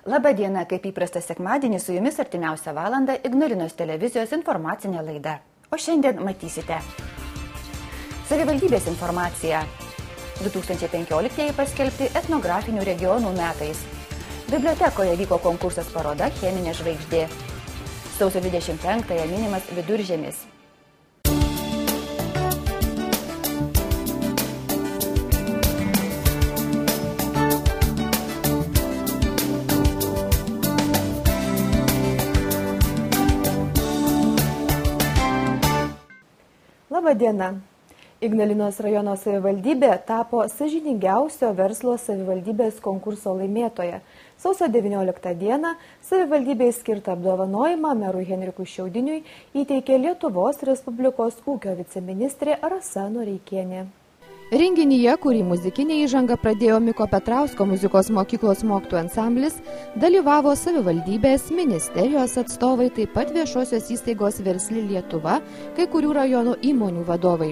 Labą dieną, kaip įprasta sekmadienį, su jumis artimiausią valandą Ignalinos televizijos informacinė laida. O šiandien matysite. Savivaldybės informacija. 2015 paskelbti etnografinių regionų metais. Bibliotekoje vyko konkursas paroda Cheminė žvaigždė. Sausio 25-ąją minimas Viduržemis. Labą dieną. Ignalinos rajono savivaldybė tapo sąžiningiausio verslo savivaldybės konkurso laimėtoja. Sausio 19 dieną savivaldybei skirtą apdovanojimą merui Henrikui Šiaudiniui įteikė Lietuvos Respublikos ūkio viceministrė Rasa Noreikienė. Renginyje, kurį muzikinė įžanga pradėjo Miko Petrausko muzikos mokyklos mokytojų ansamblis, dalyvavo savivaldybės, ministerijos atstovai, taip pat viešosios įstaigos Versli Lietuva, kai kurių rajonų įmonių vadovai.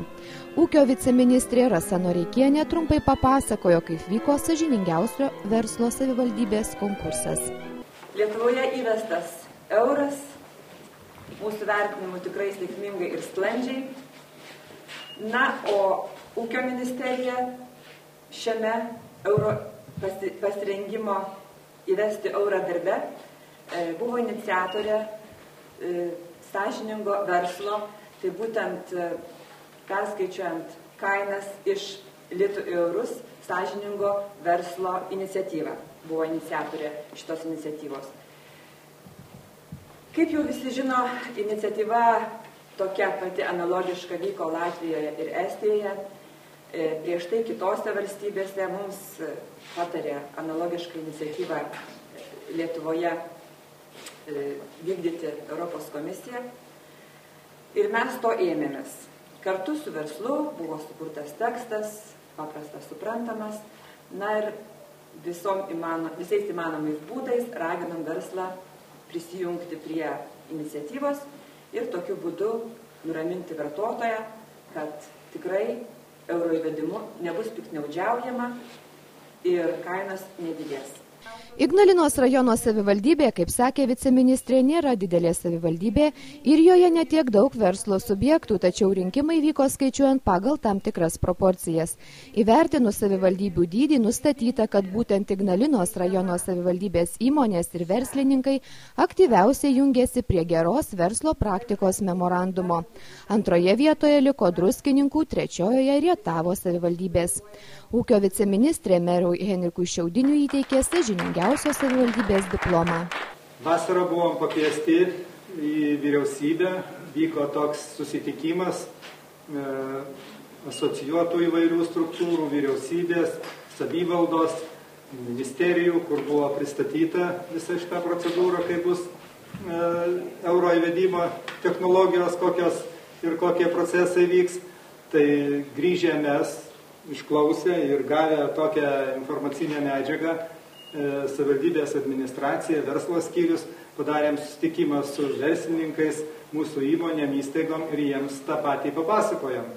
Ūkio viceministrė Rasa Noreikienė trumpai papasakojo, kaip vyko sąžiningiausio verslo savivaldybės konkursas. Lietuvoje įvestas euras, mūsų vertinimu tikrai sėkmingai ir sklandžiai. Na, o Ūkio ministerija šiame euro pasirengimo įvesti eurą darbe buvo iniciatorė sąžiningo verslo, tai būtent perskaičiuojant kainas iš litų į eurus, sąžiningo verslo iniciatyva buvo iniciatorė šitos iniciatyvos. Kaip jau visi žino, iniciatyva tokia pati analogiška vyko Latvijoje ir Estijoje. Prieš tai kitose valstybėse mums patarė analogišką iniciatyvą Lietuvoje vykdyti Europos komisija. Ir mes to ėmėmės. Kartu su verslu buvo sukurtas tekstas, paprastas, suprantamas. Na ir visais įmanomais būdais raginom verslą prisijungti prie iniciatyvos ir tokiu būdu nuraminti vartotoją, kad tikrai euro įvedimu nebus piktnaudžiaujama ir kainos nedidės. Ignalinos rajono savivaldybė, kaip sakė viceministrė, nėra didelė savivaldybė ir joje netiek daug verslo subjektų, tačiau rinkimai vyko skaičiuojant pagal tam tikras proporcijas. Įvertinus savivaldybių dydį nustatyta, kad būtent Ignalinos rajono savivaldybės įmonės ir verslininkai aktyviausiai jungėsi prie geros verslo praktikos memorandumo. Antroje vietoje liko Druskininkų, trečiojoje Rietavo savivaldybės. Ūkio viceministrė merui Henrikui Šiaudiniui įteikė sąžiningiausios savivaldybės diplomą. Vasarą buvom pakviesti į vyriausybę, vyko toks susitikimas asocijuotų įvairių struktūrų, vyriausybės, savivaldos, ministerijų, kur buvo pristatyta visa šita procedūra, kaip bus euro įvedimo technologijos, kokios ir kokie procesai vyks. Tai grįžę mes išklausę ir gavę tokią informacinę medžiagą, savivaldybės administracija, verslo skyrius, padarėm susitikimą su verslininkais, mūsų įmonėm, įstaigom ir jiems tą patį papasakojom.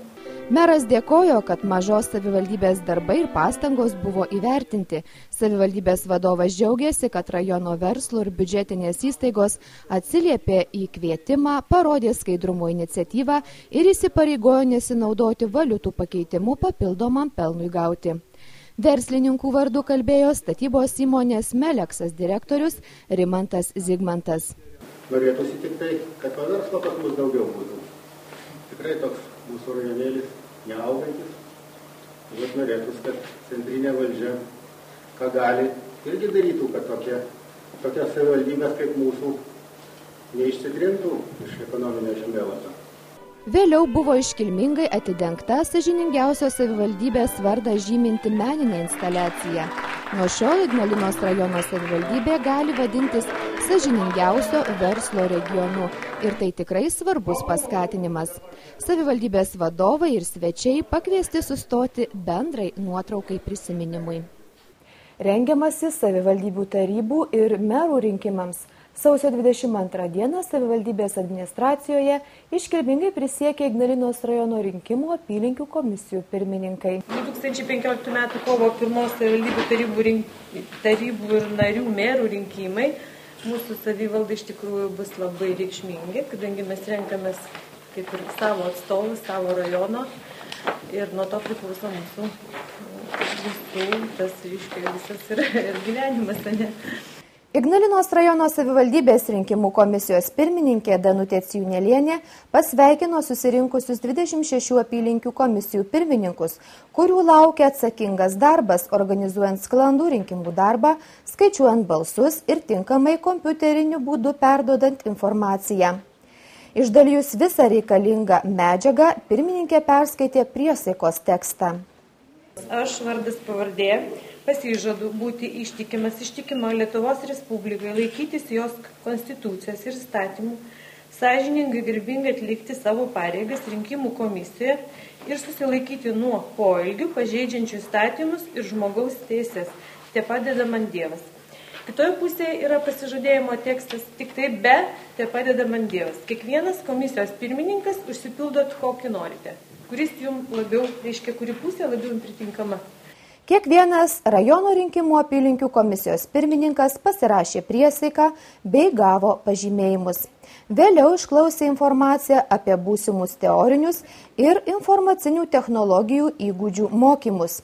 Meras dėkojo, kad mažos savivaldybės darbai ir pastangos buvo įvertinti. Savivaldybės vadovas džiaugiasi, kad rajono verslo ir biudžetinės įstaigos atsiliepė į kvietimą, parodė skaidrumo iniciatyvą ir įsipareigojo nesinaudoti valiutų pakeitimu papildomam pelnui gauti. Verslininkų vardu kalbėjo statybos įmonės Meleksas direktorius Rimantas Zigmantas. Norėtųsi tik tai, kad to verslo pas mus daugiau būtų. Tikrai toks mūsų rajonėlis neaugantis. Bet norėtųsi, kad centrinė valdžia, ką gali, irgi darytų, kad tokias savivaldybės kaip mūsų neišsitrintų iš ekonominio žemėlapio. Vėliau buvo iškilmingai atidengta sąžiningiausios savivaldybės vardą žyminti meninė instaliacija. Nuo šiol Ignalinos rajono savivaldybė gali vadintis sąžiningiausio verslo regionu ir tai tikrai svarbus paskatinimas. Savivaldybės vadovai ir svečiai pakviesti sustoti bendrai nuotraukai prisiminimui. Rengiamasi savivaldybių tarybų ir merų rinkimams. Sausio 22 dieną savivaldybės administracijoje iškilmingai prisiekė Ignalinos rajono rinkimų apylinkių komisijų pirmininkai. 2015 m. kovo 1 savivaldybių tarybų ir narių merų rinkimai mūsų savivaldai iš tikrųjų bus labai reikšmingi, kadangi mes renkamės kaip ir savo atstovus, savo rajono ir nuo to priklauso mūsų visų, tas reiškia visas ir gyvenimas, ne? Ignalinos rajono savivaldybės rinkimų komisijos pirmininkė Danutė Ciunelienė pasveikino susirinkusius 26 apylinkių komisijų pirmininkus, kurių laukia atsakingas darbas, organizuojant sklandų rinkimų darbą, skaičiuojant balsus ir tinkamai kompiuteriniu būdu perduodant informaciją. Išdalijus visą reikalingą medžiagą, pirmininkė perskaitė priesaikos tekstą. Aš vardas pavardė. Pasižadu būti ištikima Lietuvos Respublikai, laikytis jos konstitucijos ir įstatymų, sąžiningai garbingai atlikti savo pareigas rinkimų komisijoje ir susilaikyti nuo poelgių, pažeidžiančių įstatymus ir žmogaus teisės. Te padeda man Dievas. Kitoje pusėje yra pasižadėjimo tekstas, tik tai be te padeda man Dievas. Kiekvienas komisijos pirmininkas užsipildot kokį norite, kuris jums labiau, reiškia, kuri pusė labiau jums pritinkama. Kiekvienas rajono rinkimų apylinkių komisijos pirmininkas pasirašė priesaiką bei gavo pažymėjimus. Vėliau išklausė informaciją apie būsimus teorinius ir informacinių technologijų įgūdžių mokymus.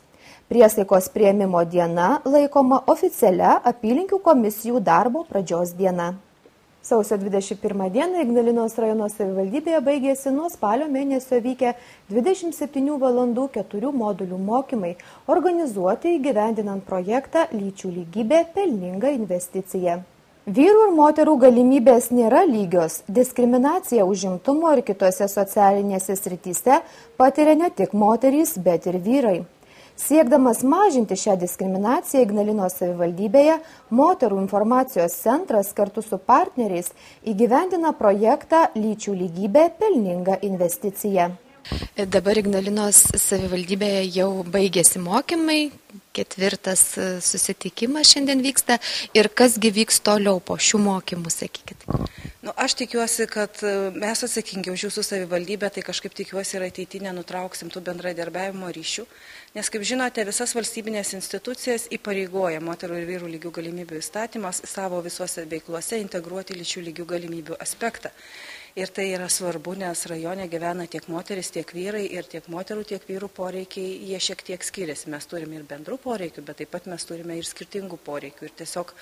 Priesaikos priėmimo diena laikoma oficialia apylinkių komisijų darbo pradžios diena. Sausio 21 dieną Ignalinos rajono savivaldybėje baigėsi nuo spalio mėnesio vykę 27 valandų 4 modulių mokymai, organizuoti įgyvendinant projektą Lyčių lygybė pelninga investicija. Vyrų ir moterų galimybės nėra lygios. Diskriminacija užimtumo ir kitose socialinėse srityse patiria ne tik moterys, bet ir vyrai. Siekdamas mažinti šią diskriminaciją Ignalinos savivaldybėje, Moterų informacijos centras kartu su partneriais įgyvendina projektą Lyčių lygybė pelninga investicija. Dabar Ignalinos savivaldybėje jau baigėsi mokymai, 4. susitikimas šiandien vyksta ir kasgi vyks toliau po šių mokymų, sakykit. Aš tikiuosi, kad mes atsakingi už jūsų savivaldybę, tai kažkaip tikiuosi ir ateityje nenutrauksim tų bendradarbiavimo ryšių, nes kaip žinote, visas valstybinės institucijas įpareigoja moterų ir vyrų lygių galimybių įstatymas savo visuose veikluose integruoti lyčių lygių galimybių aspektą. Ir tai yra svarbu, nes rajone gyvena tiek moteris, tiek vyrai ir tiek moterų, tiek vyrų poreikiai, jie šiek tiek skiriasi. Mes turime ir bendrų poreikių, bet taip pat mes turime ir skirtingų poreikių. Ir tiesiog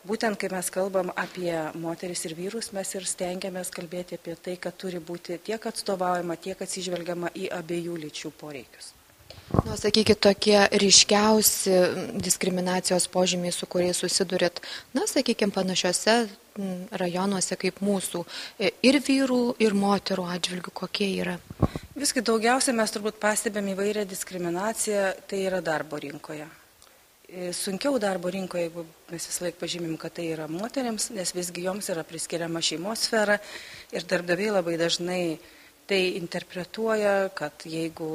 būtent, kai mes kalbam apie moteris ir vyrus, mes ir stengiamės kalbėti apie tai, kad turi būti tiek atstovaujama, tiek atsižvelgiama į abiejų lyčių poreikius. Sakykit, tokie ryškiausi diskriminacijos požymiai, su kuriais susidurėt, sakykime, panašiose rajonuose kaip mūsų, ir vyrų, ir moterų atžvilgių, kokie yra? Visgi daugiausia mes turbūt pastebėm įvairią diskriminaciją, tai yra darbo rinkoje. Sunkiau darbo rinkoje, jeigu mes vis laik pažymim, kad tai yra moteriams, nes visgi joms yra priskiriama šeimos sfera ir darbdaviai labai dažnai tai interpretuoja, kad jeigu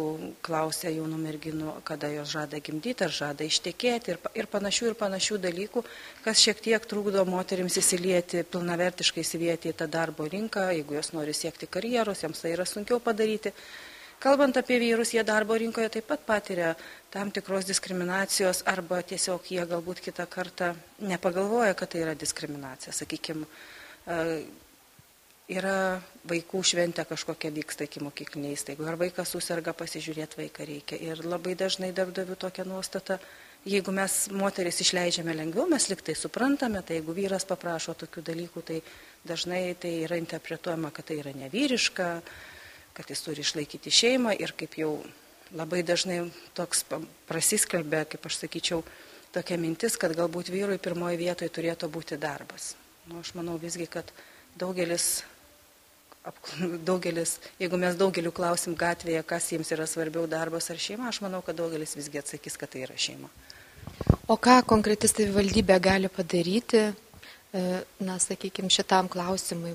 klausia jaunų merginų, kada jos žada gimdyti ar žada ištekėti ir panašių dalykų, kas šiek tiek trukdo moterims įsilieti, pilnavertiškai įsilieti į tą darbo rinką, jeigu jos nori siekti karjeros, jiems tai yra sunkiau padaryti. Kalbant apie vyrus, jie darbo rinkoje taip pat patiria tam tikros diskriminacijos arba tiesiog jie galbūt kitą kartą nepagalvoja, kad tai yra diskriminacija. Sakykime, yra vaikų šventė kažkokia vyksta iki mokyklinė įstaiga, ar vaikas susirga, pasižiūrėti vaiką reikia. Ir labai dažnai darbdavių tokia nuostata, jeigu mes moteris išleidžiame lengviau, mes liktai suprantame, tai jeigu vyras paprašo tokių dalykų, tai dažnai tai yra interpretuojama, kad tai yra nevyriška, kad jis turi išlaikyti šeimą ir kaip jau labai dažnai toks prasiskelbė, kaip aš sakyčiau, tokia mintis, kad galbūt vyrui pirmoje vietoje turėtų būti darbas. Aš manau visgi, kad daugelis, jeigu mes daugeliu klausim gatvėje, kas jiems yra svarbiau, darbas ar šeima, aš manau, kad daugelis visgi atsakys, kad tai yra šeima. O ką konkreti savivaldybė gali padaryti, sakykime, šitam klausimui?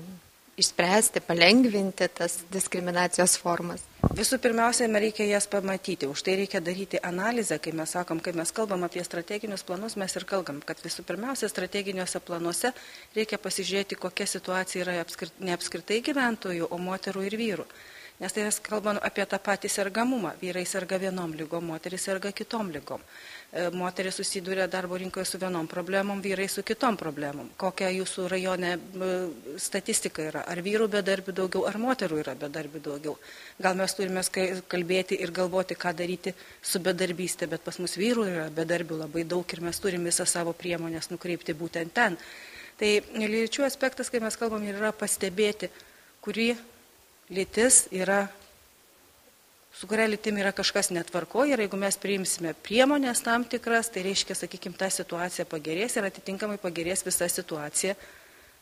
išspręsti, palengvinti tas diskriminacijos formas? Visų pirmiausia, reikia jas pamatyti, už tai reikia daryti analizę, kai mes kalbam apie strateginius planus, mes ir kalbam, kad visų pirmiausia, strateginiuose planuose reikia pasižiūrėti, kokia situacija yra ne apskritai gyventojų, o moterų ir vyrų. Nes tai mes kalbam apie tą patį sergamumą. Vyrai serga vienom lygom, moteris serga kitom lygom. Moteris susiduria darbo rinkoje su vienom problemom, vyrai su kitom problemom. Kokia jūsų rajone statistika yra? Ar vyrų bedarbių daugiau, ar moterų yra bedarbių daugiau? Gal mes turime kalbėti ir galvoti, ką daryti su bedarbystė, bet pas mus vyrų yra bedarbių labai daug ir mes turime visą savo priemonės nukreipti būtent ten. Tai lyčių aspektas, kai mes kalbam, yra pastebėti, kuri lytis yra, su kuria lytim yra kažkas netvarkoje ir jeigu mes priimsime priemonės tam tikras, tai reiškia, sakykime, ta situacija pagerės ir atitinkamai pagerės visa situacija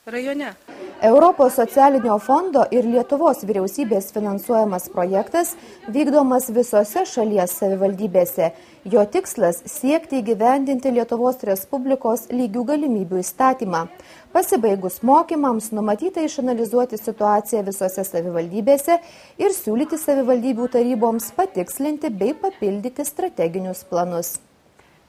rajone. Europos socialinio fondo ir Lietuvos vyriausybės finansuojamas projektas vykdomas visose šalies savivaldybėse. Jo tikslas siekti įgyvendinti Lietuvos Respublikos lygių galimybių įstatymą. Pasibaigus mokymams numatyta išanalizuoti situaciją visose savivaldybėse ir siūlyti savivaldybių taryboms patikslinti bei papildyti strateginius planus.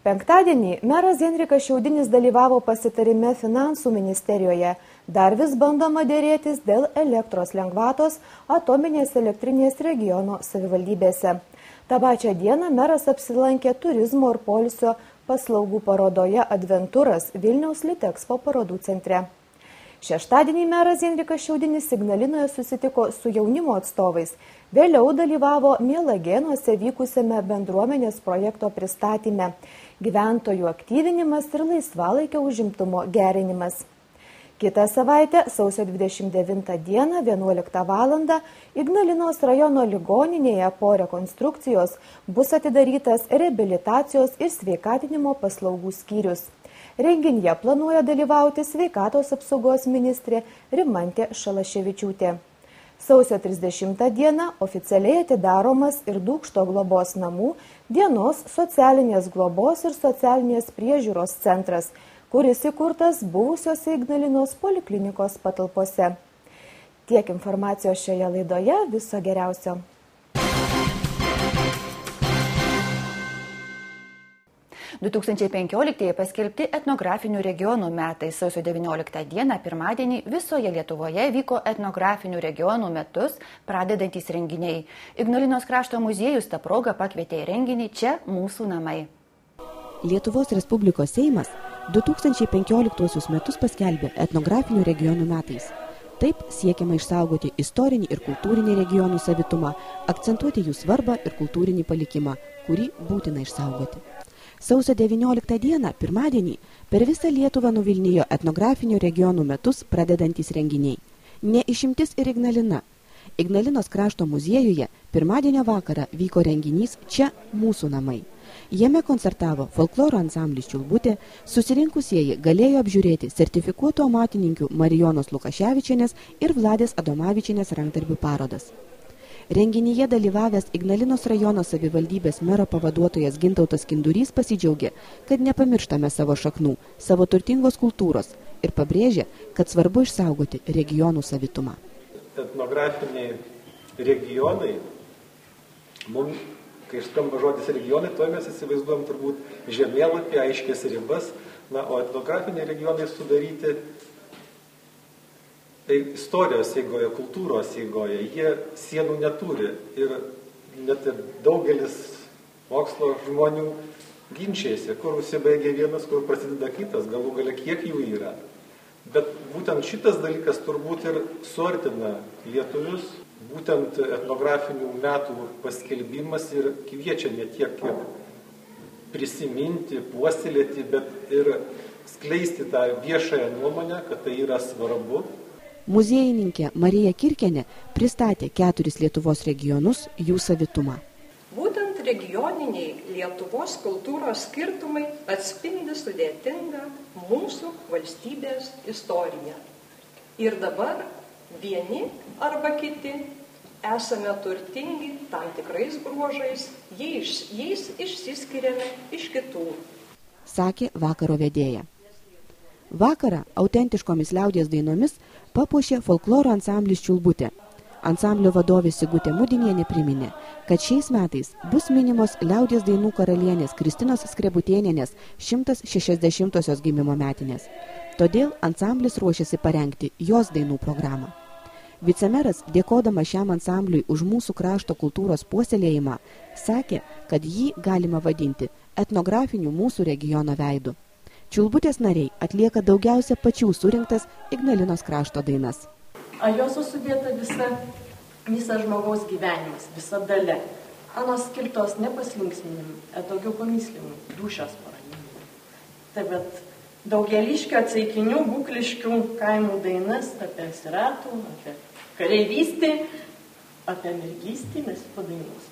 Penktadienį meras Henrikas Šiaudinis dalyvavo pasitarime Finansų ministerijoje. Dar vis bandoma dėrėtis dėl elektros lengvatos atominės elektrinės regiono savivaldybėse. Ta pačią dieną meras apsilankė turizmo ir poilsio paslaugų parodoje Adventuras Vilniaus Litexpo parodų centre. Šeštadienį meras Henrikas Šiaudinis Ignalinoje susitiko su jaunimo atstovais. Vėliau dalyvavo Mielagėnuose vykusiame bendruomenės projekto pristatyme gyventojų aktyvinimas ir laisvalaikio užimtumo gerinimas. Kitą savaitę, sausio 29 dieną, 11 valandą, Ignalinos rajono ligoninėje po rekonstrukcijos bus atidarytas reabilitacijos ir sveikatinimo paslaugų skyrius. Renginyje planuoja dalyvauti sveikatos apsaugos ministrė Rimantė Šalaševičiūtė. Sausio 30 dieną oficialiai atidaromas ir Dūkšto globos namų dienos socialinės globos ir socialinės priežiūros centras, kuris įkurtas buvusiose Ignalinos poliklinikos patalpose. Tiek informacijos šioje laidoje, viso geriausio. – 2015 paskelbti etnografinių regionų metai. Sausio 19 dieną, pirmadienį, visoje Lietuvoje vyko etnografinių regionų metus pradedantys renginiai. Ignalinos krašto muziejus tą progą pakvietė į renginį Čia mūsų namai. Lietuvos Respublikos Seimas 2015 metus paskelbė etnografinių regionų metais. Taip siekiama išsaugoti istorinį ir kultūrinį regionų savitumą, akcentuoti jų svarbą ir kultūrinį palikimą, kurį būtina išsaugoti. Sausio 19 dieną, pirmadienį, per visą Lietuvą nuvilnijo etnografinių regionų metus pradedantys renginiai. Ne išimtis ir Ignalina. Ignalinos krašto muziejuje pirmadienio vakarą vyko renginys Čia mūsų namai. Jame koncertavo folkloro ansamblis Čiulbutė, susirinkusieji galėjo apžiūrėti sertifikuotų amatininkių Marijonos Lukaševičienės ir Vladės Adomavičienės rankdarbių parodas. Renginyje dalyvavęs Ignalinos rajono savivaldybės mero pavaduotojas Gintautas Kindurys pasidžiaugė, kad nepamirštame savo šaknų, savo turtingos kultūros ir pabrėžė, kad svarbu išsaugoti regionų savitumą. Etnografiniai regionai, mums, kai skamba žodis regionai, to mes įsivaizduojam turbūt žemėlapį, aiškės ribas, o etnografiniai regionai sudaryti istorijos eigoje, kultūros eigoje, jie sienų neturi ir net ir daugelis mokslo žmonių ginčiasi, kur užsibaigia vienas, kur prasideda kitas, galų gale kiek jų yra. Bet būtent šitas dalykas turbūt ir suartina lietuvius, būtent etnografinių metų paskelbimas ir kviečia ne tiek prisiminti, puoselėti, bet ir skleisti tą viešąją nuomonę, kad tai yra svarbu. Muziejininkė Marija Kirkienė pristatė 4 Lietuvos regionus, jų savitumą. Būtent regioniniai Lietuvos kultūros skirtumai atspindi sudėtingą mūsų valstybės istoriją. Ir dabar vieni arba kiti esame turtingi tam tikrais bruožais, jais išsiskiriame iš kitų. Sakė vakaro vedėja. Vakarą autentiškomis liaudies dainomis papuošė folkloro ansamblis Čiulbutė. Ansamblio vadovė Sigutė Mudinienė priminė, kad šiais metais bus minimos liaudies dainų karalienės Kristinos Skrebutėnienės 160-osios gimimo metinės. Todėl ansamblis ruošiasi parengti jos dainų programą. Vicemeras, dėkodama šiam ansambliui už mūsų krašto kultūros puoselėjimą, sakė, kad jį galima vadinti etnografiniu mūsų regiono veidu. Čiulbutės nariai atlieka daugiausia pačių surinktas Ignalinos krašto dainas. A jos sudėta visa žmogaus gyvenimas, visa dalia. Anos skirtos ne paslinksminimui, daugiau pamyslimui, dūšios paraminimui. Tai bet daugeliškio atsaikinių būkliškių kaimų dainas apie siratų, apie kareivystį, apie mergystį mes padainos.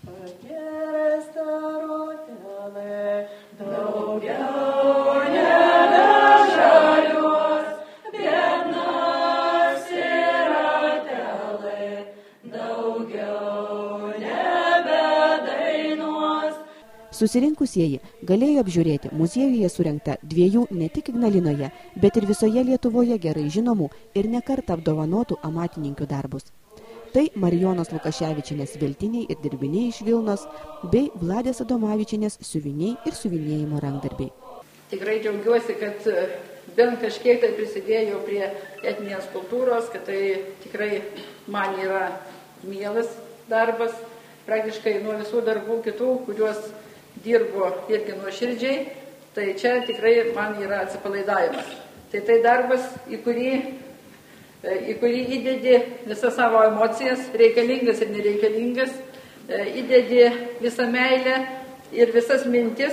Pageras tarotelė, daugiau nebežaliuos, biednas siratelė, daugiau nebedainuos. Susirinkusieji galėjo apžiūrėti muziejuje surengtą 2 ne tik Ignalinoje, bet ir visoje Lietuvoje gerai žinomų ir nekartą apdovanotų amatininkių darbus. Tai Marijonos Lukaševičienės veltiniai ir dirbiniai iš Vilnos, bei Vladės Adomavičienės siuviniai ir siuvinėjimo rankdarbiai. Tikrai džiaugiuosi, kad bent kažkiek tai prisidėjau prie etninės kultūros, kad tai tikrai man yra mielas darbas, praktiškai nuo visų darbų kitų, kuriuos dirbo irgi nuoširdžiai, tai čia tikrai man yra atsipalaidavimas. Tai darbas, į kurį įdedi visą savo emocijas, reikalingas ir nereikalingas, įdedi visą meilę ir visas mintis.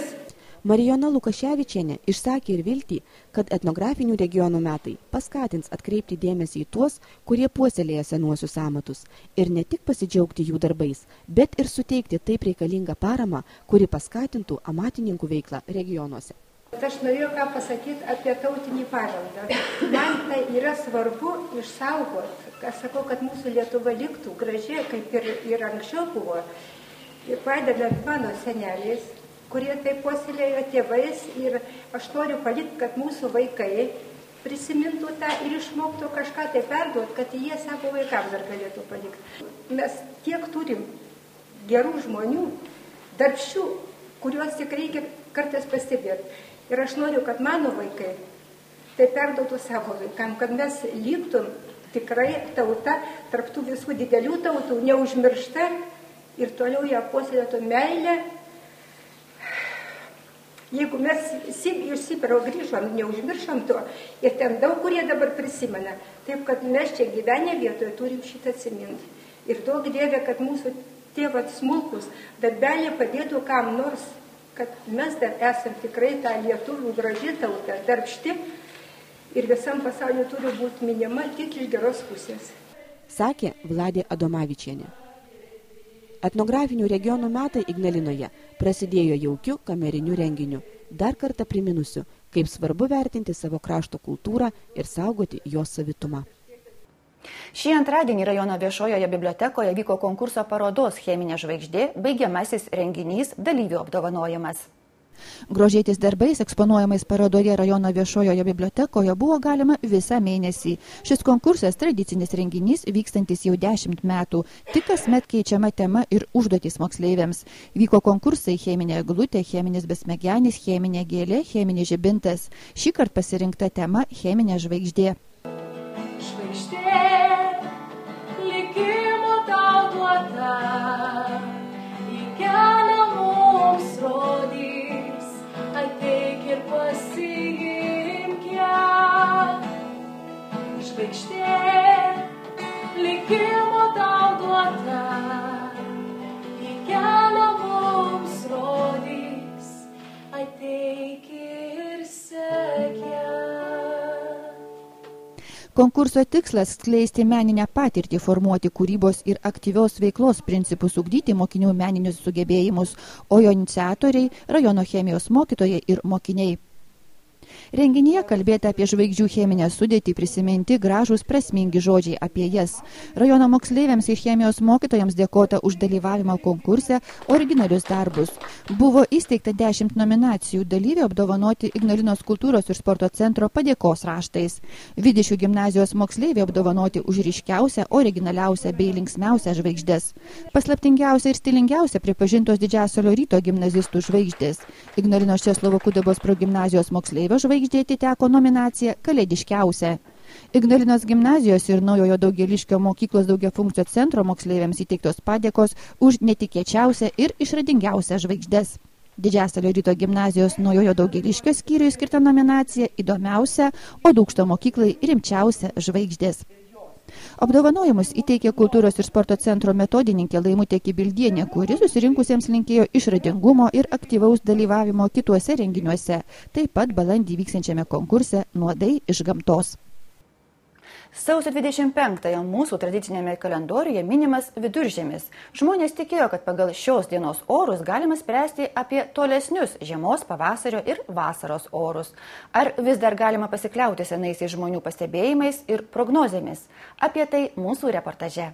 Marijona Lukaševičienė išsakė ir viltį, kad etnografinių regionų metai paskatins atkreipti dėmesį į tuos, kurie puoselėja senuosius amatus, ir ne tik pasidžiaugti jų darbais, bet ir suteikti taip reikalingą paramą, kuri paskatintų amatininkų veiklą regionuose. Aš norėjau ką pasakyti apie tautinį paveldą. Man tai yra svarbu išsaugoti. Aš sakau, kad mūsų Lietuva liktų gražiai, kaip ir anksčiau buvo. Ir padedant mano seneliais, kurie taip puoselėjo tėvais. Ir aš noriu palikti, kad mūsų vaikai prisimintų tą ir išmoktų kažką tai perduoti, kad jie savo vaikams dar galėtų palikti. Mes tiek turim gerų žmonių, darbščių, kuriuos tik reikia kartais pastebėti. Ir aš noriu, kad mano vaikai tai perduotų savo vaikam, kad mes liktum tikrai tauta, tarptų visų didelių tautų, neužmiršta ir toliau ją puoselėtų meilę. Jeigu mes iš Sibiro grįžom, neužmiršom to, ir ten daug kurie dabar prisimena, taip kad mes čia gyvenę vietoje turim šitą atsiminti. Ir daug Dieve, kad mūsų tėvas smulkus darbelė padėtų kam nors, kad mes dar esam tikrai tą lietuvių graži tauta, darbšti ir visam pasauliu turi būti minima tik iš geros pusės. Sakė Vladė Adomavičienė. Etnografinių regionų metai Ignalinoje prasidėjo jaukiu kameriniu renginiu, dar kartą priminusiu, kaip svarbu vertinti savo krašto kultūrą ir saugoti jos savitumą. Šį antradienį rajono viešojoje bibliotekoje vyko konkurso parodos Cheminė žvaigždė baigiamasis renginys dalyvių apdovanojimas. Grožėtis darbais eksponuojamais parodoje rajono viešojoje bibliotekoje buvo galima visą mėnesį. Šis konkursas tradicinis renginys vykstantis jau 10 metų, tik kasmet keičiama tema ir užduotys moksleiviams. Vyko konkursai cheminė eglutė, cheminis besmegenis, cheminė gėlė, cheminis žibintas. Šįkart pasirinkta tema Cheminė žvaigždė. Žvaigždė, likimo tau duota, į kelią mums rodys, ateik ir pasiimk ją. Žvaigždė, likimo tau duota, į kelią mums rodys, ateik ir sek ją. Konkurso tikslas skleisti meninę patirtį, formuoti kūrybos ir aktyvios veiklos principus, ugdyti mokinių meninius sugebėjimus, o jo iniciatoriai rajono chemijos mokytojai ir mokiniai. Renginyje kalbėta apie žvaigždžių cheminę sudėtį, prisiminti gražūs prasmingi žodžiai apie jas. Rajono moksleiviams ir chemijos mokytojams dėkota už dalyvavimą konkurse originalius darbus. Buvo įsteigta 10 nominacijų, dalyviai apdovanoti Ignalinos kultūros ir sporto centro padėkos raštais. Vidišių gimnazijos moksleiviai apdovanoti už ryškiausią, originaliausią bei linksmiausią žvaigždės. Paslaptingiausia ir stilingiausia pripažintos Didžiasalio Ryto gimnazistų žvaigždės. Ignalinos Česlovo Kudabos progimnazijos moksleivio žvaigždė atiteko nominacija kalėdiškiausia. Ignalinos gimnazijos ir Naujojo Daugėliškio mokyklos daugiafunkcio centro moksleiviams įteiktos padėkos už netikėčiausią ir išradingiausią žvaigždės. Didžiasalio Ryto gimnazijos Naujojo Daugėliškio skyriui skirta nominacija įdomiausia, o Dūkšto mokyklai rimčiausia žvaigždės. Apdovanojimus įteikė kultūros ir sporto centro metodininkė Laimutė Kibildienė, kuri susirinkusiems linkėjo išradingumo ir aktyvaus dalyvavimo kituose renginiuose, taip pat balandį vyksiančiame konkurse Nuodai iš gamtos. Sausio 25-ąją mūsų tradicinėme kalendoriuje minimas Viduržiemis. Žmonės tikėjo, kad pagal šios dienos orus galima spręsti apie tolesnius žiemos, pavasario ir vasaros orus. Ar vis dar galima pasikliauti senaisiais žmonių pastebėjimais ir prognozėmis? Apie tai mūsų reportaže.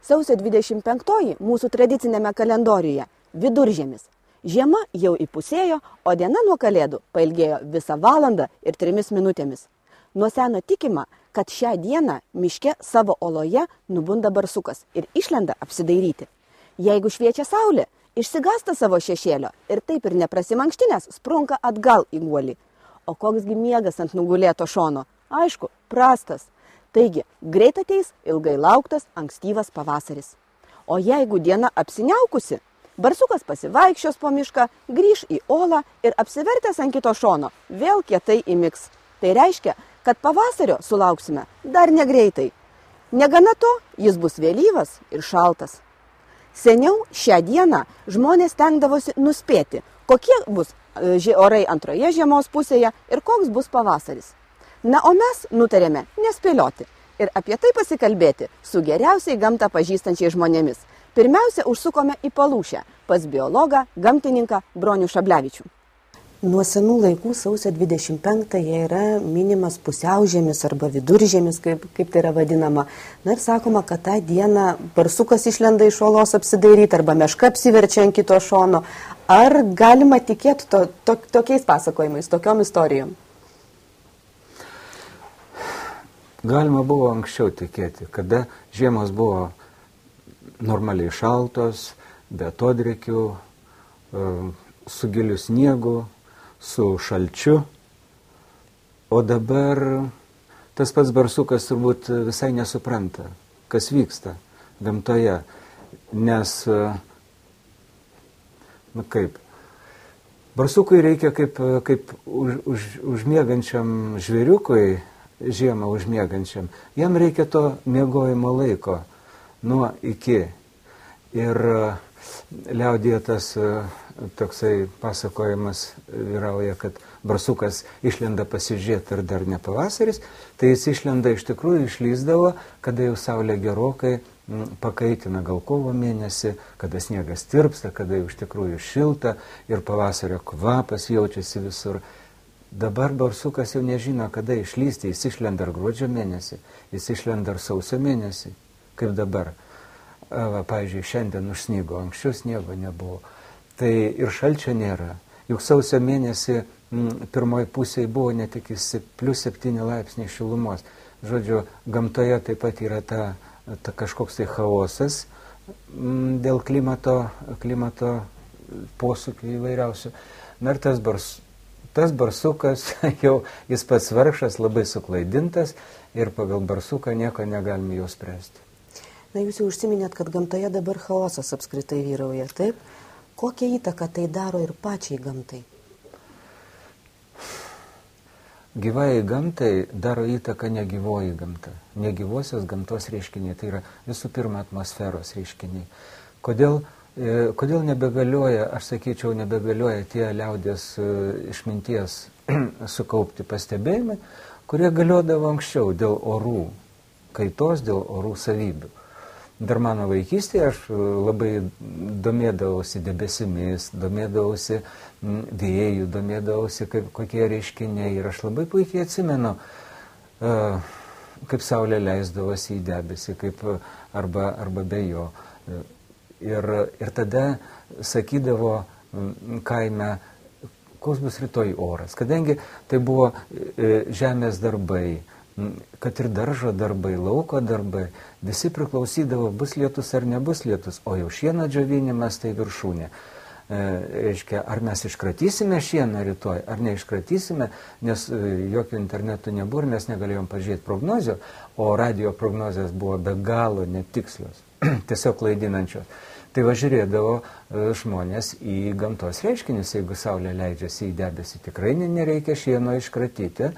Sausio 25-oji mūsų tradicinėme kalendoriuje Viduržiemis. Žiema jau įpusėjo, o diena nuo Kalėdų pailgėjo visą valandą ir 3 minutėmis. Nuo seno tikima, kad šią dieną miške savo oloje nubunda barsukas ir išlenda apsidairyti. Jeigu šviečia saulė, išsigąsta savo šešėlio ir taip ir neprasimankštinės sprunka atgal į guolį. O koksgi miegas ant nugulėto šono? Aišku, prastas. Taigi, greit ateis ilgai lauktas ankstyvas pavasaris. O jeigu diena apsiniaukusi, barsukas pasivaikščios po mišką, grįš į olą ir apsivertęs ant kito šono vėl kietai įmigs. Tai reiškia, kad pavasario sulauksime dar negreitai. Negana to, jis bus vėlyvas ir šaltas. Seniau šią dieną žmonės stengdavosi nuspėti, kokie bus orai antroje žiemos pusėje ir koks bus pavasaris. Na, o mes nutarėme nespėlioti ir apie tai pasikalbėti su geriausiai gamtą pažįstančiai žmonėmis. Pirmiausia, užsukome į Palūšę pas biologą, gamtininką Bronių Šablevičių. Nuo senų laikų sausio 25-ąją yra minimas pusiaužiemis arba viduržiemis, kaip tai yra vadinama. Na ir sakoma, kad tą dieną barsukas išlenda iš olos apsidairyti arba meška apsiverčia ant kito šono. Ar galima tikėti tokiais pasakojimais, tokiom istorijom? Galima buvo anksčiau tikėti, kada žiemos buvo normaliai šaltos, be atodrėkių, su giliu sniegu, su šalčiu, o dabar tas pats barsukas turbūt visai nesupranta, kas vyksta gamtoje, nes, barsukui reikia kaip užmiegančiam žvėriukui, žiemą užmiegančiam, jam reikia to miegojimo laiko nuo iki. Ir liaudyje tas toksai pasakojimas vyrauja, kad barsukas išlenda pasižiūrėti ir dar ne pavasaris, tai jis išlenda iš tikrųjų, išlįsdavo, kada jau saulė gerokai pakaitina, gal kovo mėnesį, kada sniegas tirpsta, kada jau iš tikrųjų šilta ir pavasario kvapas jaučiasi visur. Dabar barsukas jau nežino, kada išlysti, jis išlenda ar gruodžio mėnesį, jis išlenda ar sausio mėnesį, kaip dabar. Pavyzdžiui, šiandien užsnigo, anksčiau sniego nebuvo. Tai ir šalčio nėra. Juk sausio mėnesį pirmoji pusėje buvo net iki +7 laipsniai šilumos. Žodžiu, gamtoje taip pat yra ta kažkoks tai chaosas dėl klimato posūkių įvairiausių. Na ir tas barsukas, jau jis pats vargšas, labai suklaidintas ir pagal barsuką nieko negalime jau spręsti. Na, jūs jau užsiminėt, kad gamtoje dabar chaosas apskritai vyrauja, taip? Kokią įtaką tai daro ir pačiai gamtai? Gyvai gamtai daro įtaką negyvoji gamta. Negyvosios gamtos reiškiniai, tai yra visų pirma atmosferos reiškiniai. Kodėl nebegalioja, aš sakyčiau, nebegalioja tie liaudės išminties sukaupti pastebėjimai, kurie galiodavo anksčiau dėl orų kaitos, dėl orų savybių. dar mano vaikystėje aš labai domėdavausi debesimis, domėdavausi vėjų, domėdavausi kokie reiškiniai. Ir aš labai puikiai atsimenu, kaip saulė leisdavosi į debesį, arba be jo. Ir tada sakydavo kaime, koks bus rytoj oras. Kadangi tai buvo žemės darbai, kad ir daržo darbai, lauko darbai, visi priklausydavo, bus lietus ar nebus lietus, o jau šieno džiovinimas tai viršūnė. Reiškia, ar mes iškratysime šieną rytoj, ar neiškratysime, nes jokių internetų nebuvo ir mes negalėjom pažiūrėti prognozių, o radio prognozijas buvo be galo netikslios, tiesiog klaidinančios. Tai važiūrėdavo žmonės į gamtos reiškinius, jeigu saulė leidžiasi į debesį, tikrai nereikia šieno iškratyti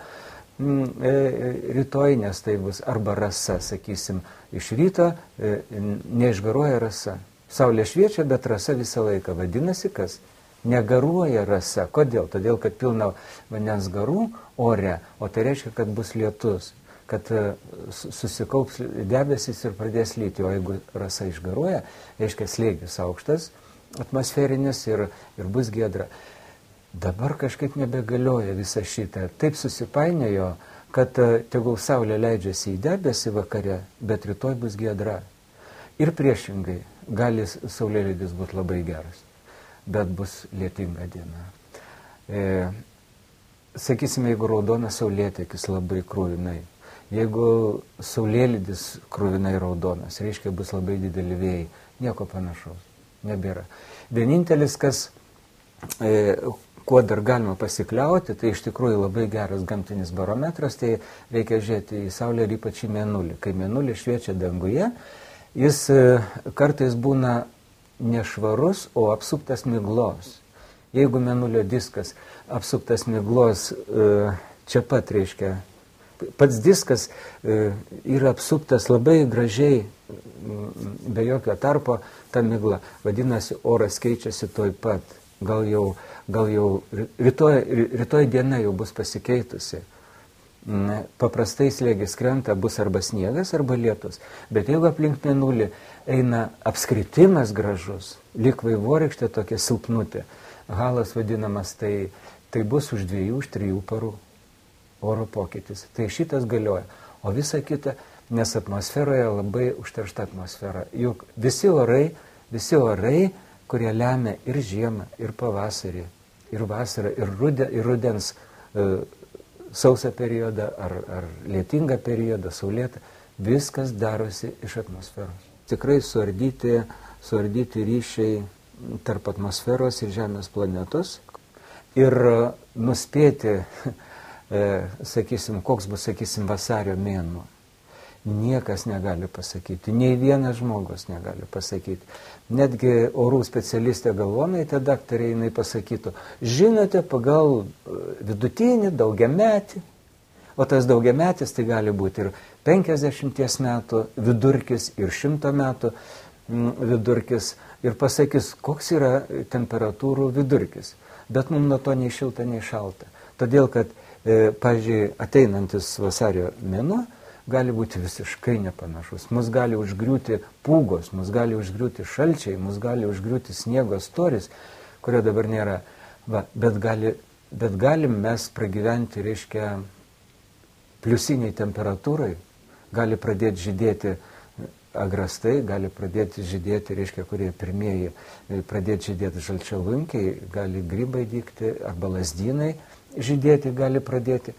rytoj, nes tai bus arba rasa, sakysim, iš ryto neišgaruoja rasa. Saulė šviečia, bet rasa visą laiką. Vadinasi, kas? Negaruoja rasa. Kodėl? Todėl, kad pilna vandens garų ore, o tai reiškia, kad bus lietus, kad susikaups debesis ir pradės lyti. O jeigu rasa išgaruoja, reiškia slėgis aukštas, atmosferinis ir bus giedra. Dabar kažkaip nebegalioja visą šitą. Taip susipainiojo, kad tegul saulė leidžiasi į debesį vakare, bet rytoj bus giedra. Ir priešingai. Gali saulėlydis būti labai geras, bet bus lietinga diena. Sakysime, jeigu raudonas saulėtekis labai krūvinai, jeigu saulėlydis krūvinai raudonas, reiškia bus labai dideli vėjai, nieko panašaus, nebėra. Vienintelis, kuo dar galima pasikliauti, tai iš tikrųjų labai geras gamtinis barometras, tai reikia žiūrėti į saulę ir ypač į mėnulį. Kai mėnulį šviečia danguje, jis kartais būna nešvarus, o apsuptas miglos. Jeigu mėnulio diskas apsuptas miglos, čia pat reiškia, pats diskas yra apsuptas labai gražiai, be jokio tarpo, ta migla. Vadinasi, oras keičiasi toj pat. Gal jau rytoj diena jau bus pasikeitusi. Paprastai slėgis krenta, bus arba sniegas, arba lietus. Bet jeigu aplink mėnulį eina apskritimas gražus, lyg vaivorykštė tokia silpnutė, halas vadinamas, tai bus už 2-3 parų oro pokytis. Tai šitas galioja. O visa kita, nes atmosferoje labai užteršta atmosfera. Juk visi orai, kurie lemia ir žiemą, ir pavasarį, ir vasarą, ir rudens sausą periodą, ar lietingą periodą, saulėtą, viskas darosi iš atmosferos. Tikrai suardyti ryšiai tarp atmosferos ir Žemės planetos ir nuspėti, sakysim, koks bus, sakysim, vasario mėnuo. Niekas negali pasakyti, nei vienas žmogus negali pasakyti. Netgi orų specialistė galvonaitė, daktarė, jinai pasakytų, žinote, pagal vidutinį, daugiametį, o tas daugiametis tai gali būti ir 50 metų vidurkis, ir 100 metų vidurkis, ir pasakys, koks yra temperatūrų vidurkis. Bet mums nuo to nei šilta, nei šalta. Todėl, kad, pavyzdžiui, ateinantis vasario mėnuo gali būti visiškai nepanašus. Mus gali užgriūti pūgos, mus gali užgriūti šalčiai, mus gali užgriūti sniego storis, kurio dabar nėra. Bet galim mes pragyventi, reiškia, pliusiniai temperatūrai, gali pradėti žydėti agrastai, gali pradėti žydėti, reiškia, kurie pirmieji pradėti žydėti žalčialunkiai, gali grybai dygti, arba lazdynai žydėti gali pradėti.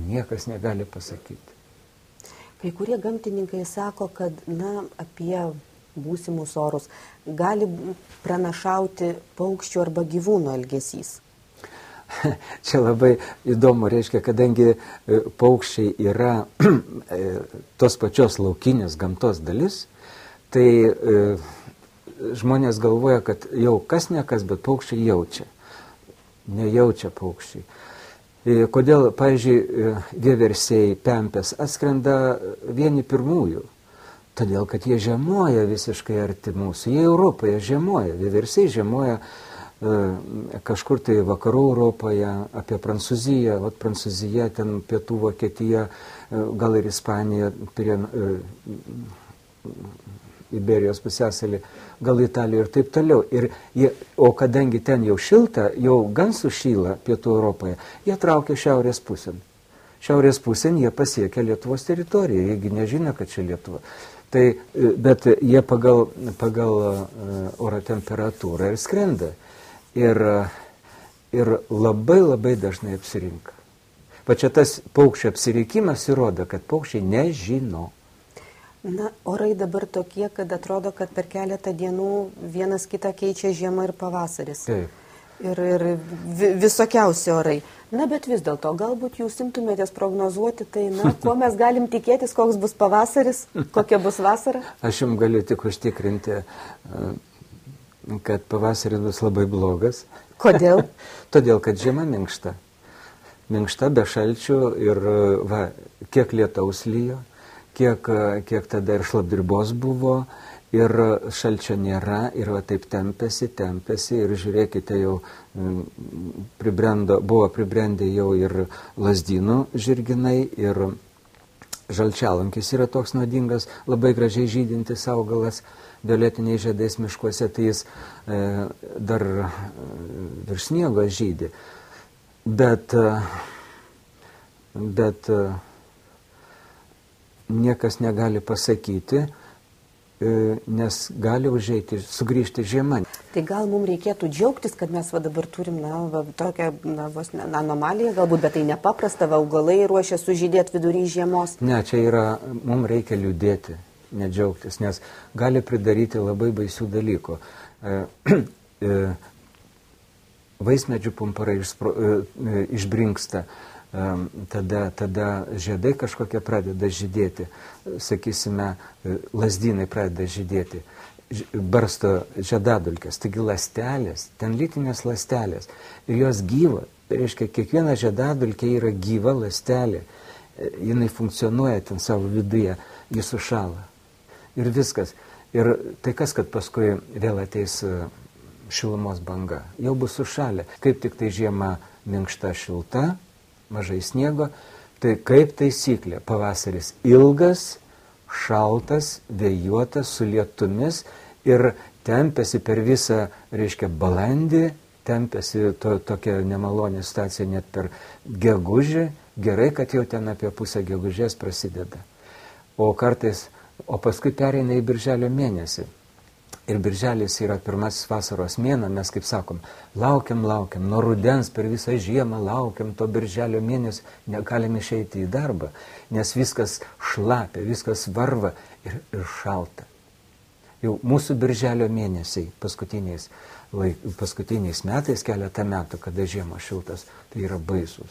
Niekas negali pasakyti. Kai kurie gamtininkai sako, kad apie būsimus orus gali pranašauti paukščių arba gyvūnų elgesys. Čia labai įdomu, reiškia, kadangi paukščiai yra tos pačios laukinės gamtos dalis, tai žmonės galvoja, kad jau kas ne kas, bet paukščiai jaučia. Nejaučia paukščiai. Kodėl, pavyzdžiui, vieversiai, pempės atskrenda vieni pirmųjų? Todėl, kad jie žiemoja visiškai arti mūsų. Jie Europoje žiemoja. Vieversiai žiemoja kažkur tai vakarų Europoje, apie Prancūziją. Prancūzija, ten pietų Vokietija, gal ir Ispanija, Iberijos pusiasalį, gal Italijoje ir taip toliau. O kadangi ten jau šilta, jau gan sušyla Pietų Europoje, jie traukia šiaurės pusėn. Šiaurės pusėn jie pasiekia Lietuvos teritoriją, jiegi nežino, kad čia Lietuva. Bet jie pagal oro temperatūrą ir skrenda. Ir labai labai dažnai apsirinka. Pačia tas paukščio apsirikimas įrodo, kad paukščiai nežino. Na, orai dabar tokie, kad atrodo, kad per keletą dienų vienas kitą keičia žiema ir pavasaris. Taip. Ir visokiausi orai. Na, bet vis dėlto, galbūt jūs imtumėtės prognozuoti, tai, na, kuo mes galim tikėtis, koks bus pavasaris, kokia bus vasara? Aš jums galiu tik užtikrinti, kad pavasaris bus labai blogas. Kodėl? Todėl, kad žiema minkšta. Minkšta be šalčių ir kiek lietaus lyjo, kiek tada ir šlapdribos buvo, ir šalčio nėra, ir taip tempėsi, ir žiūrėkite, jau buvo pribrendę jau ir Lazdynų žirginai, ir žalčialankis yra toks nuodingas, labai gražiai žydintis augalas, violetiniai žiedais miškuose, tai jis dar virš sniego žydi. Bet niekas negali pasakyti, nes gali užeiti, sugrįžti žiema. Tai gal mums reikėtų džiaugtis, kad mes dabar turim tokią anomaliją, galbūt, bet tai nepaprasta, augalai ruošia sužydėti vidury žiemos. Ne, čia yra, mums reikia liūdėti, nedžiaugtis, nes gali pridaryti labai baisių dalykų. Vaismedžių pumpurai išbrinksta, tada žiedai kažkokie pradeda žydėti, sakysime, lazdynai pradeda žydėti, barsto žiedadulkės, taigi ląstelės, ten lytinės ląstelės, ir jos gyva, tai reiškia, kiekviena žiedadulkė yra gyva ląstelė, jinai funkcionuoja ten savo viduje, jis sušala ir viskas. Ir tai kas, kad paskui vėl ateis šilumos banga, jau bus sušalę. Kaip tik tai žiema minkšta šilta, mažai sniego, tai kaip taisyklė, pavasaris ilgas, šaltas, vėjuotas, su lietumis ir tempėsi per visą, reiškia, balandį, tempėsi tokia nemalonė situacija net per gegužį, gerai, kad jau ten apie pusę gegužės prasideda. O paskui pereina į birželio mėnesį. Ir birželis yra pirmasis vasaros mėnuo, mes kaip sakom, laukiam, nuo rudens per visą žiemą laukiam to birželio mėnesio, negalim išeiti į darbą, nes viskas šlapia, viskas varva ir šalta. Jau mūsų birželio mėnesiai paskutiniais metais, keletą metų, kada žiema šiltas, tai yra baisus.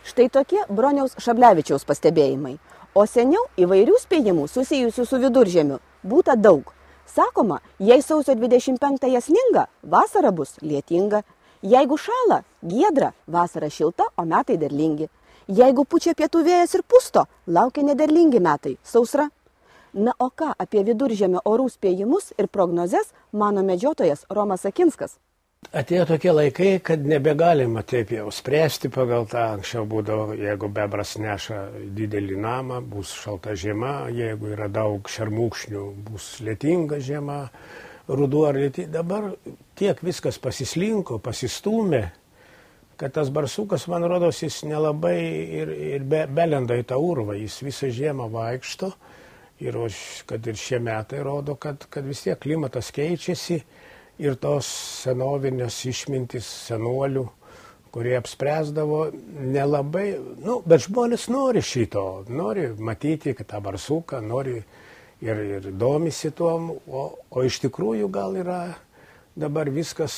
Štai tokie Broniaus Šablevičiaus pastebėjimai. O seniau įvairių spėjimų susijusių su viduržiemiu būta daug. Sakoma, jei sausio 25-ąją sninga, vasara bus lietinga. Jeigu šala, giedra, vasara šilta, o metai derlingi. Jeigu pučia pietų vėjas ir pusto, laukia nederlingi metai, sausra. Na o ką apie viduržemio orų spėjimus ir prognozes mano medžiotojas Romas Akinskas? Atėjo tokie laikai, kad nebegalima taip jau spręsti pagal tą. Anksčiau būdavo, jeigu bebras neša didelį namą, bus šalta žiema, jeigu yra daug šermukšnių, bus lietinga žiema, ruduo ar lietinga. Dabar tiek viskas pasislinko, pasistūmė, kad tas barsukas, man rodos, jis nelabai ir belenda į tą urvą, jis visą žiemą vaikšto. Ir kad ir šie metai rodo, kad vis tiek klimatas keičiasi. Ir tos senovinės išmintis senolių, kurie apspręsdavo, nelabai, bet žmonės nori šito, nori matyti tą barsuką, nori ir domisi tuom, o iš tikrųjų gal yra dabar viskas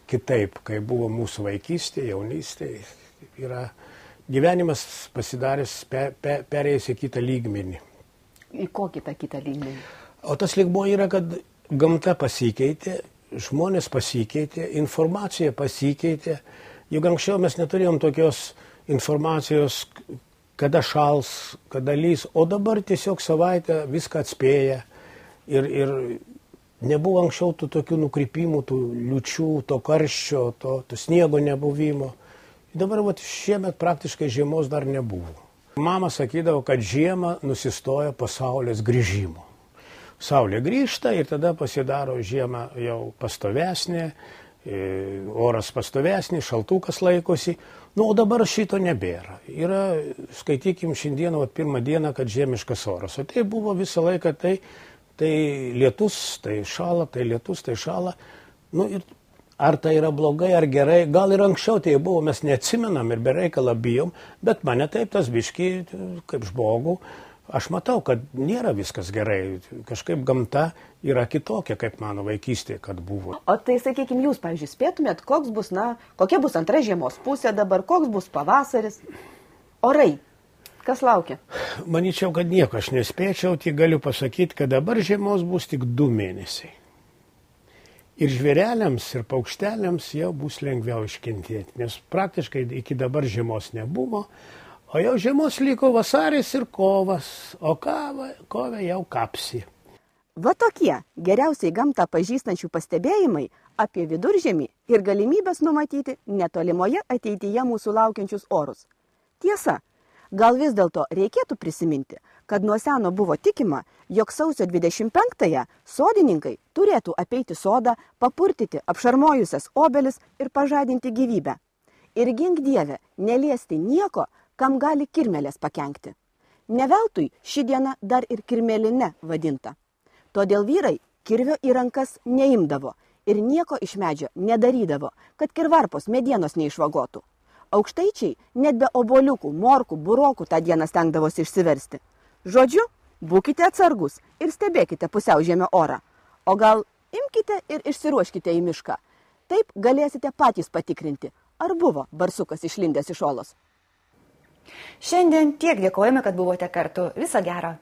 kitaip, kai buvo mūsų vaikystė, jaunystė, yra gyvenimas pasidaręs, perėjęs į kitą lygmenį. Į kokį tą kitą lygmenį? O tas lygmuo yra, kad gamta pasikeitė, žmonės pasikeitė, informacija pasikeitė. Juk anksčiau mes neturėjom tokios informacijos, kada šals, kada lys, o dabar tiesiog savaitę viską atspėja. Ir nebuvo anksčiau tų tokių nukrypimų, tų liūčių, to karščio, to sniego nebuvimo. Dabar šiemet praktiškai žiemos dar nebuvo. Mama sakydavo, kad žiema nusistoja po saulės grįžimo. saulė grįžta ir tada pasidaro žiema jau pastovesnė, oras pastovesnė, šaltukas laikosi. O dabar šito nebėra. Yra, skaitykim, šiandieną, pirmą dieną, kad žiemiškas oras. O tai buvo visą laiką, tai lietus, tai šala, tai lietus, tai šala. Ir ar tai yra blogai, ar gerai, gal ir anksčiau tai buvo, mes neatsimenam ir bereikalą bijom, bet mane taip tas biški, kaip žmogų, aš matau, kad nėra viskas gerai. Kažkaip gamta yra kitokia, kaip mano vaikystėje, kad buvo. O tai, sakykime, jūs, pavyzdžiui, spėtumėt, kokia bus antra žiemos pusė dabar, koks bus pavasaris, orai, kas laukia? Manyčiau, kad nieko aš nespėčiau, tik galiu pasakyti, kad dabar žiemos bus tik 2 mėnesiai. Ir žvėreliams, ir paukšteliams jau bus lengviau iškentėti, nes praktiškai iki dabar žiemos nebuvo, o jau žiemos liko vasaris ir kovas, o kove jau kapsi. Va tokie geriausiai gamtą pažįstančių pastebėjimai apie viduržemį ir galimybės numatyti netolimoje ateityje mūsų laukiančius orus. Tiesa, gal vis dėlto reikėtų prisiminti, kad nuo seno buvo tikima, jog sausio 25-ąją sodininkai turėtų apeiti sodą, papurtyti apšarmojusias obelis ir pažadinti gyvybę. Ir gink Dieve, neliesti nieko, kam gali kirmelės pakenkti. Neveltui ši diena dar ir kirmeline vadinta. Todėl vyrai kirvio į rankas neimdavo ir nieko iš medžio nedarydavo, kad kirvarpos medienos neišvagotų. Aukštaičiai net be obuoliukų, morkų, burokų tą dieną stengdavosi išsiversti. Žodžiu, būkite atsargus ir stebėkite pusiaužiemio orą. O gal imkite ir išsiruoškite į mišką. Taip galėsite patys patikrinti, ar buvo barsukas išlindęs iš olos. Šiandien tiek, dėkojame, kad buvote kartu. Viso gero.